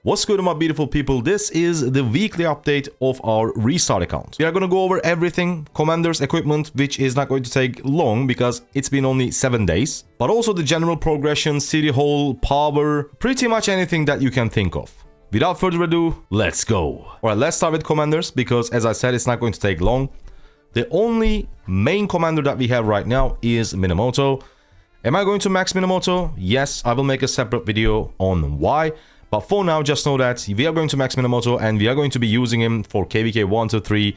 What's good, my beautiful people? This is the weekly update of our restart account. We are going to go over everything, commanders, equipment, which is not going to take long because it's been only 7 days, but also the general progression, city hall, power, pretty much anything that you can think of. Without further ado, let's go. Alright, let's start with commanders because, as I said, it's not going to take long. The only main commander that we have right now is Minamoto. Am I going to max Minamoto? Yes, I will make a separate video on why. But for now, just know that we are going to max Minamoto and we are going to be using him for KVK 1 to 3.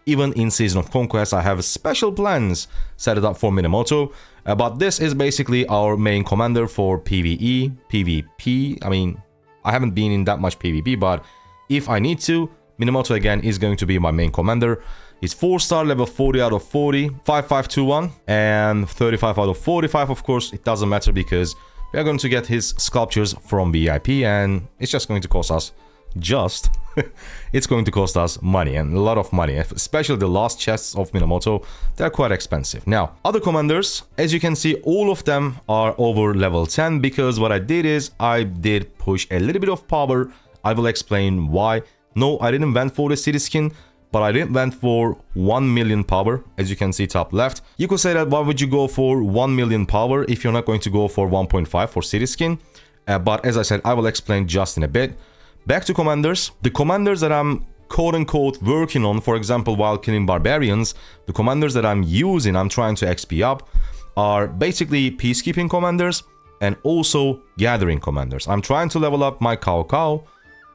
Even in Season of Conquest, I have special plans set it up for Minamoto. But this is basically our main commander for PvE, PvP. I mean, I haven't been in that much PvP, but if I need to, Minamoto again is going to be my main commander. He's 4-star, level 40 out of 40, 5521, and 35 out of 45. Of course, it doesn't matter because we are going to get his sculptures from VIP, and it's just going to cost us it's going to cost us money, and a lot of money, especially the last chests of Minamoto. They're quite expensive. Now, other commanders, as you can see, all of them are over level 10 because what I did is I did push a little bit of power. I will explain why. No, I didn't went for the city skin, but I didn't went for 1 million power, as you can see top left. You could say that why would you go for 1 million power if you're not going to go for 1.5 for city skin? But as I said, I will explain just in a bit. Back to commanders. The commanders that I'm quote-unquote working on, for example, while killing barbarians, the commanders that I'm using, I'm trying to XP up, are basically peacekeeping commanders and also gathering commanders. I'm trying to level up my Cao Cao,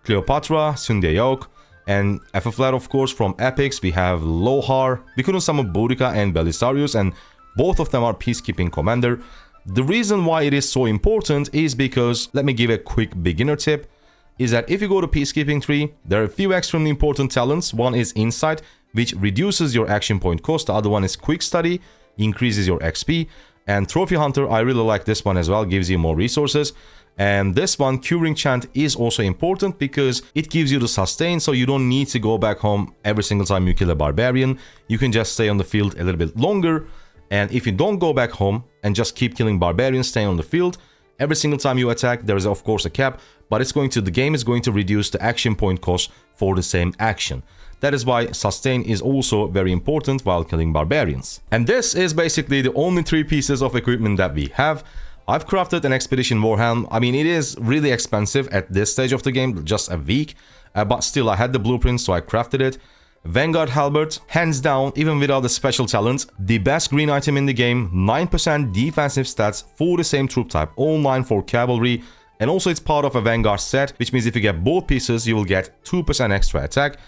Cleopatra, Sundeok, and FFLAT, of course. From epics, we have Lohar, we couldn't summon Boudica and Belisarius, and both of them are peacekeeping commander. The reason why it is so important is because, let me give a quick beginner tip, is that if you go to peacekeeping tree, there are a few extremely important talents. One is Insight, which reduces your action point cost. The other one is Quick Study, increases your XP. And Trophy Hunter, I really like this one as well, gives you more resources. And this one, Curing Chant, is also important because it gives you the sustain, so you don't need to go back home every single time you kill a barbarian. You can just stay on the field a little bit longer, and if you don't go back home and just keep killing barbarians, stay on the field, every single time you attack, there is of course a cap, but the game is going to reduce the action point cost for the same action. That is why sustain is also very important while killing barbarians. And this is basically the only 3 pieces of equipment that we have. I've crafted an Expedition Warhelm. I mean, it is really expensive at this stage of the game, just a week. But still, I had the blueprint, so I crafted it. Vanguard Halberd, hands down, even without the special talents, the best green item in the game. 9% defensive stats for the same troop type, all 9 for cavalry. And also it's part of a Vanguard set, which means if you get both pieces, you will get 2% extra attack.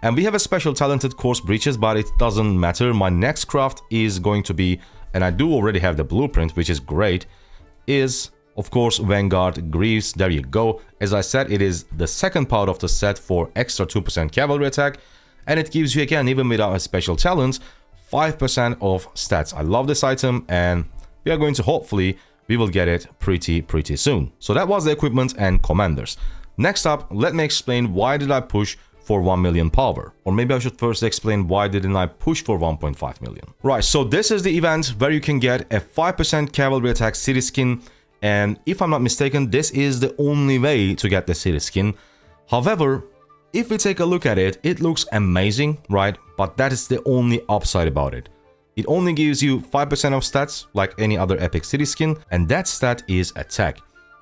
And we have a special talented course breaches, but it doesn't matter. My next craft is going to be, and I do already have the blueprint, which is great, is of course Vanguard Greaves. There you go. As I said, it is the second part of the set for extra 2% cavalry attack, and it gives you, again, even without a special talent, 5% of stats. I love this item, and we are going to, hopefully we will get it pretty soon. So that was the equipment and commanders. Next up, let me explain why did I push for 1 million power. Or maybe I should first explain why didn't I push for 1.5 million. Right, so this is the event where you can get a 5% cavalry attack city skin, and if I'm not mistaken, this is the only way to get the city skin. However, if we take a look at it, it looks amazing, right? But that is the only upside about it. It only gives you 5% of stats like any other epic city skin, and that stat is attack.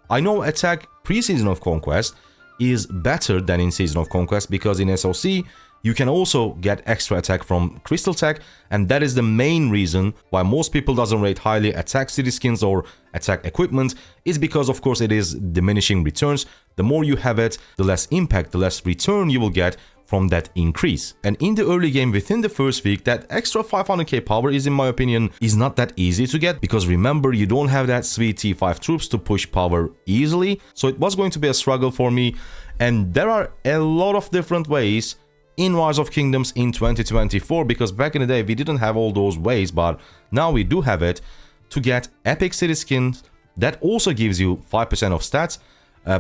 I know attack pre-Season of Conquest is better than in Season of Conquest because in SOC you can also get extra attack from Crystal Tech, and that is the main reason why most people doesn't rate highly attack city skins or attack equipment, is because of course it is diminishing returns. The more you have it, the less impact, the less return you will get from that increase. And in the early game, within the first week, that extra 500k power is, in my opinion, is not that easy to get, because remember, you don't have that sweet T5 troops to push power easily, so it was going to be a struggle for me. And there are a lot of different ways in Rise of Kingdoms in 2024, because back in the day we didn't have all those ways, but now we do have it, to get epic city skins that also gives you 5% of stats,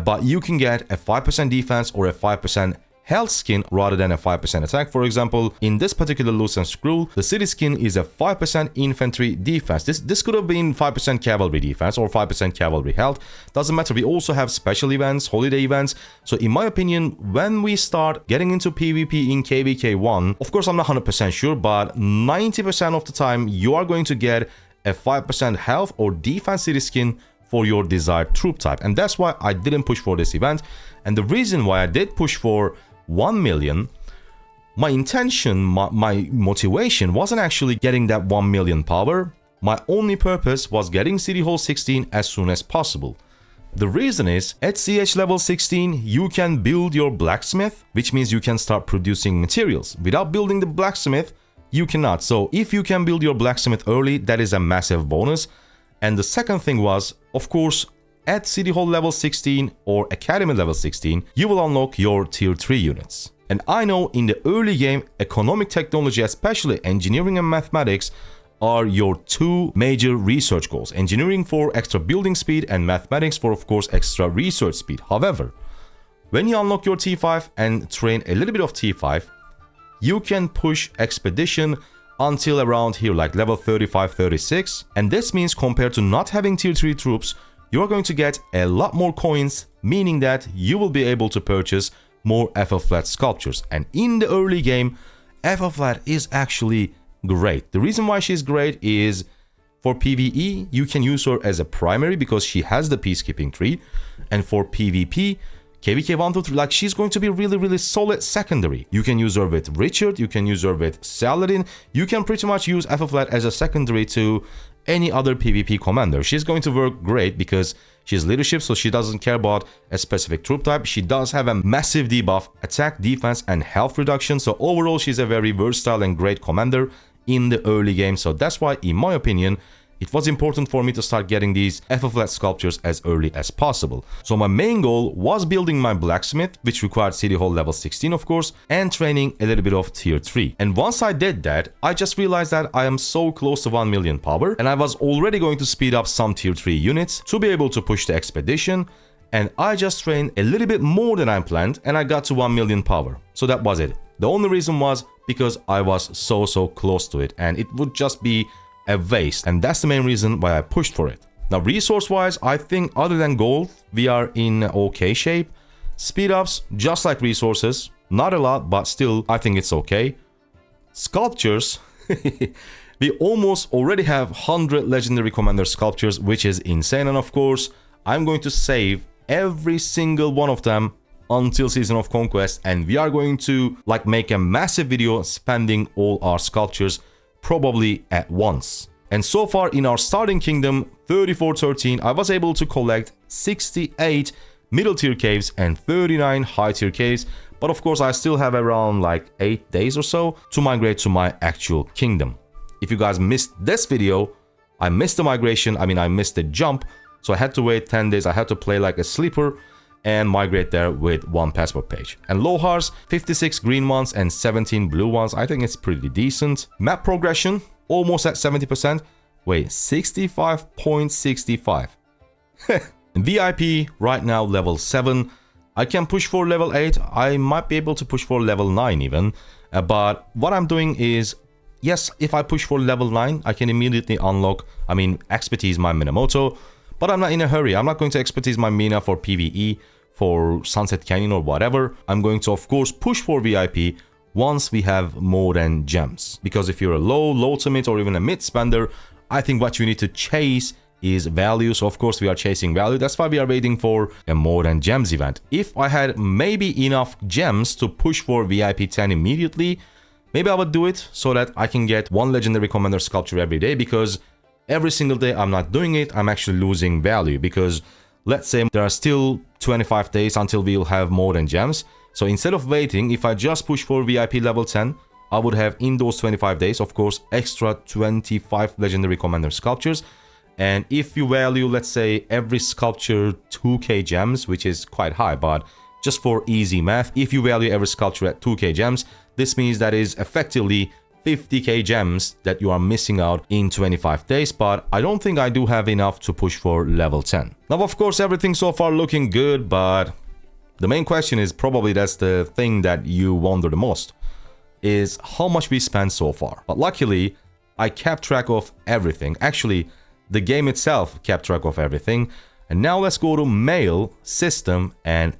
but you can get a 5% defense or a 5% health skin rather than a 5% attack. For example, in this particular loose and screw, the city skin is a 5% infantry defense. This could have been 5% cavalry defense or 5% cavalry health. Doesn't matter. We also have special events, holiday events. So in my opinion, when we start getting into PvP in KVK1, of course I'm not 100% sure, but 90% of the time you are going to get a 5% health or defense city skin for your desired troop type. And that's why I didn't push for this event. And the reason why I did push for 1 million, my intention, my motivation wasn't actually getting that 1 million power. My only purpose was getting City Hall 16 as soon as possible. The reason is, at CH level 16, you can build your blacksmith, which means you can start producing materials. Without building the blacksmith, you cannot. So if you can build your blacksmith early, that is a massive bonus. And the second thing was, of course, at City Hall level 16 or Academy level 16, you will unlock your tier 3 units. And I know in the early game, economic technology, especially engineering and mathematics, are your two major research goals. Engineering for extra building speed and mathematics for, of course, extra research speed. However, when you unlock your T5 and train a little bit of T5, you can push expedition until around here, like level 35, 36. And this means compared to not having tier 3 troops, you are going to get a lot more coins, meaning that you will be able to purchase more FL Flat sculptures. And in the early game, FL Flat is actually great. The reason why she's great is for PvE, you can use her as a primary because she has the peacekeeping tree. And for PvP, KVK 1, 2, 3, like she's going to be really solid secondary. You can use her with Richard, you can use her with Saladin, you can pretty much use FL Flat as a secondary to any other PvP commander. She's going to work great because she's leadership, so she doesn't care about a specific troop type. She does have a massive debuff, attack, defense, and health reduction. So overall, she's a very versatile and great commander in the early game. So that's why, in my opinion, it was important for me to start getting these FL Flat sculptures as early as possible. So my main goal was building my blacksmith, which required City Hall level 16 of course, and training a little bit of tier 3. And once I did that, I just realized that I am so close to 1 million power, and I was already going to speed up some tier 3 units to be able to push the expedition, and I just trained a little bit more than I planned, and I got to 1 million power. So that was it. The only reason was because I was so close to it, and it would just be a waste, and that's the main reason why I pushed for it. Now resource wise, I think other than gold, we are in okay shape. Speed ups, just like resources, not a lot, but still I think it's okay. Sculptures, we almost already have 100 legendary commander sculptures, which is insane. And of course, I'm going to save every single one of them until Season of Conquest, and we are going to like make a massive video spending all our sculptures probably at once. And so far in our starting kingdom 3413, I was able to collect 68 middle tier caves and 39 high tier caves, but of course I still have around like 8 days or so to migrate to my actual kingdom. If you guys missed this video, I missed the migration, I missed the jump, so I had to wait 10 days. I had to play like a sleeper and migrate there with 1 passport page. And Lohars, 56 green ones and 17 blue ones. I think it's pretty decent. Map progression, almost at 70%. Wait, 65.65. VIP, right now level 7. I can push for level 8. I might be able to push for level 9 even. But what I'm doing is, yes, if I push for level 9, I can immediately unlock, expertise my Minamoto. But I'm not in a hurry. I'm not going to expertise my Mina for PvE, for Sunset Canyon or whatever. I'm going to, of course, push for VIP once we have more than gems. Because if you're a low to mid, or even a mid spender, I think what you need to chase is value. So, of course, we are chasing value. That's why we are waiting for a more than gems event. If I had maybe enough gems to push for VIP 10 immediately, maybe I would do it so that I can get 1 legendary commander sculpture every day, because every single day I'm not doing it, I'm actually losing value. Because let's say there are still 25 days until we'll have more than gems. So instead of waiting, if I just push for VIP level 10, I would have in those 25 days, of course, extra 25 legendary commander sculptures. And if you value, let's say, every sculpture 2k gems, which is quite high, but just for easy math, if you value every sculpture at 2k gems, this means that is effectively 50k gems that you are missing out in 25 days, but I don't think I do have enough to push for level 10. Now, of course, everything so far looking good, but the main question is, probably that's the thing that you wonder the most, is how much we spent so far. But luckily, I kept track of everything. Actually, the game itself kept track of everything. And now let's go to mail, system, and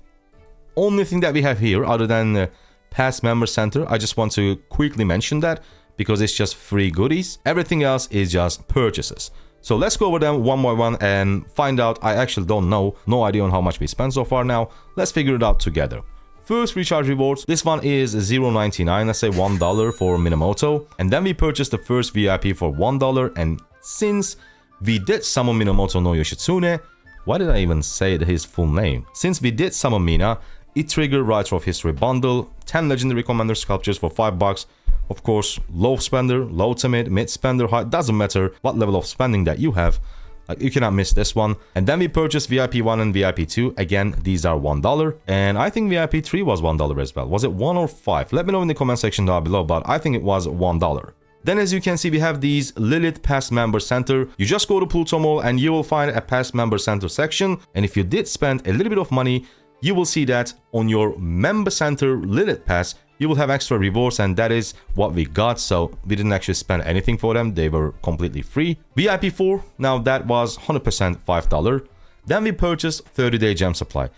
only thing that we have here other than past member center, I just want to quickly mention that because it's just free goodies. Everything else is just purchases. So let's go over them one by one and find out. I actually don't know, no idea on how much we spent so far now. Let's figure it out together. First recharge rewards, this one is $0.99, let's say $1 for Minamoto. And then we purchased the first VIP for $1. And since we did summon Minamoto no Yoshitsune, why did I even say his full name? Since we did summon Mina, it triggered Writer of History bundle, 10 legendary commander sculptures for $5. Of course, low spender, low to mid spender, high, doesn't matter what level of spending that you have. Like, you cannot miss this one. And then we purchased VIP 1 and VIP 2. Again, these are $1. And I think VIP 3 was $1 as well. Was it 1 or 5? Let me know in the comment section down below, but I think it was $1. Then as you can see, we have these Lilith Past Member Center. You just go to Pluto Mall and you will find a Past Member Center section. And if you did spend a little bit of money, you will see that on your Member Center Lilith Pass, you will have extra rewards, and that is what we got. So we didn't actually spend anything for them. They were completely free. VIP 4, now that was 100% $5. Then we purchased 30-day gem supply.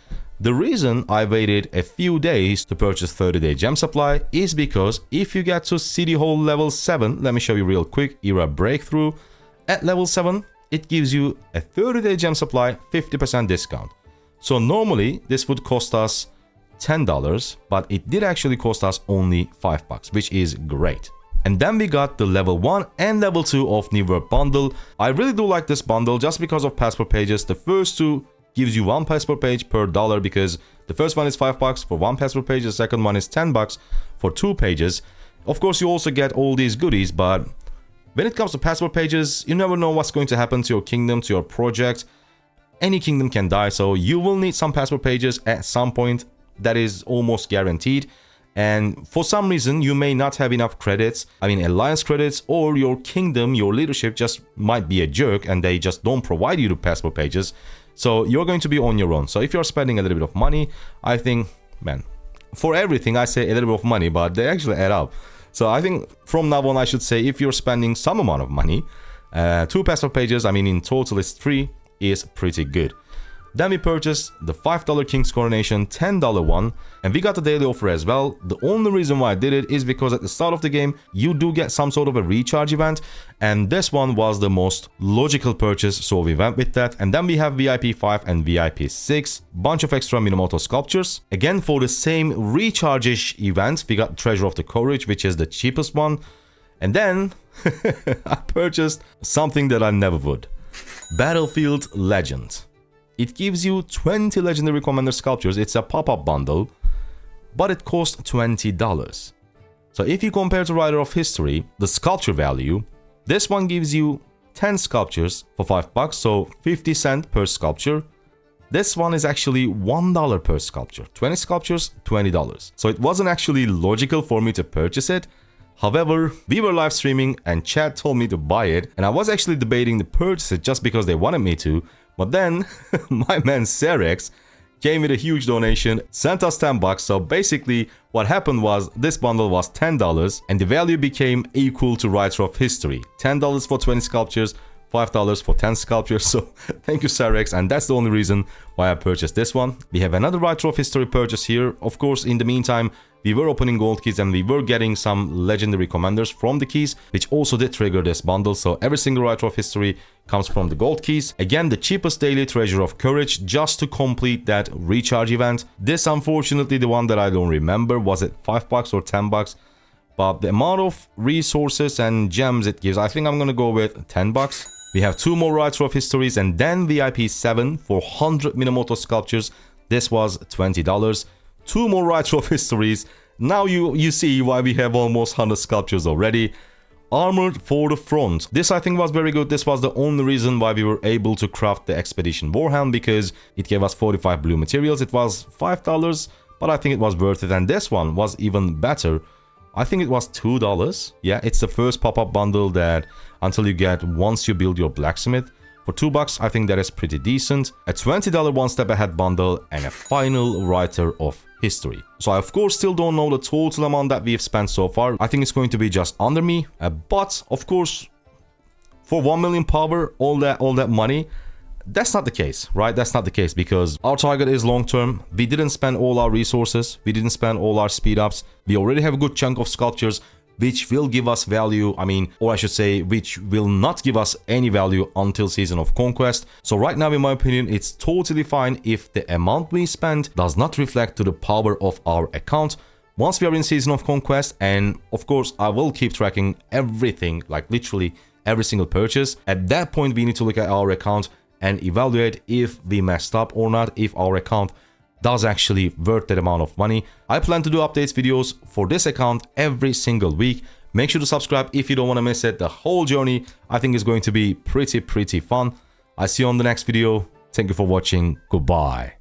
The reason I waited a few days to purchase 30-day gem supply is because if you get to City Hall level 7, let me show you real quick, Era Breakthrough. At level 7, it gives you a 30-day gem supply, 50% discount. So normally this would cost us $10, but it did actually cost us only $5, which is great. And then we got the level 1 and level 2 of New World bundle. I really do like this bundle just because of passport pages. The first two gives you 1 passport page per dollar, because the first one is $5 for 1 passport page, the second one is $10 for 2 pages. Of course, you also get all these goodies, but when it comes to passport pages, you never know what's going to happen to your kingdom, to your project. Any kingdom can die, so you will need some passport pages at some point. That is almost guaranteed. And for some reason, you may not have enough credits, I mean alliance credits, or your kingdom, your leadership just might be a jerk and they just don't provide you the passport pages. So you're going to be on your own. So if you're spending a little bit of money, I think, man, for everything I say a little bit of money, but they actually add up. So I think from now on, I should say, if you're spending some amount of money, 2 passport pages, I mean in total is 3, is pretty good. Then we purchased the $5 King's Coronation $10 one, and we got the daily offer as well. The only reason why I did it is because at the start of the game, you do get some sort of a recharge event, and this one was the most logical purchase, so we went with that. And then we have VIP 5 and VIP 6, bunch of extra Minamoto sculptures. Again, for the same recharge-ish event, we got Treasure of the Courage, which is the cheapest one. And then I purchased something that I never would. Battlefield Legend. It gives you 20 legendary commander sculptures. It's a pop-up bundle, but it costs $20. So if you compare to Writer of History, the sculpture value, this one gives you 10 sculptures for $5, so 50 cents per sculpture. This one is actually $1 per sculpture. 20 sculptures, $20. So it wasn't actually logical for me to purchase it. However, we were live streaming and chat told me to buy it, and I was actually debating to purchase it just because they wanted me to. But then, my man Cerex came with a huge donation, sent us $10. So basically, what happened was this bundle was $10 and the value became equal to Writer of History. $10 for 20 sculptures, $5 for 10 sculptures. So thank you, Cerex, and that's the only reason why I purchased this one. We have another Writer of History purchase here. Of course, in the meantime, we were opening gold keys and we were getting some legendary commanders from the keys, which also did trigger this bundle. So every single Writer of History comes from the gold keys. Again, the cheapest daily Treasure of Courage just to complete that recharge event. This, unfortunately, the one that I don't remember, was it $5 or $10? But the amount of resources and gems it gives, I think I'm gonna go with $10. We have 2 more Writer of Histories, and then VIP 7 for 100 Minamoto sculptures. This was $20. 2 more Writer of Histories. Now you see why we have almost 100 sculptures already. Armored for the Front. This I think was very good. This was the only reason why we were able to craft the Expedition Warhound, because it gave us 45 blue materials. It was $5, but I think it was worth it. And this one was even better. I think it was $2. Yeah, it's the first pop-up bundle that until you get once you build your blacksmith. For $2, I think that is pretty decent. A $20 one step ahead bundle and a final writer of history. So I of course still don't know the total amount that we've spent so far. I think it's going to be just under me, but of course for 1 million power, all that money, that's not the case, right? That's not the case because our target is long term. We didn't spend all our resources, we didn't spend all our speed ups. We already have a good chunk of sculptures which will give us value, or I should say, which will not give us any value until Season of Conquest. So right now, in my opinion, it's totally fine if the amount we spend does not reflect to the power of our account. Once we are in Season of Conquest, and of course, I will keep tracking everything, like literally every single purchase. At that point, we need to look at our account and evaluate if we messed up or not, if our account does actually worth that amount of money. I plan to do updates videos for this account every single week. Make sure to subscribe if you don't want to miss it. The whole journey, I think, is going to be pretty fun. I see you on the next video. Thank you for watching. Goodbye.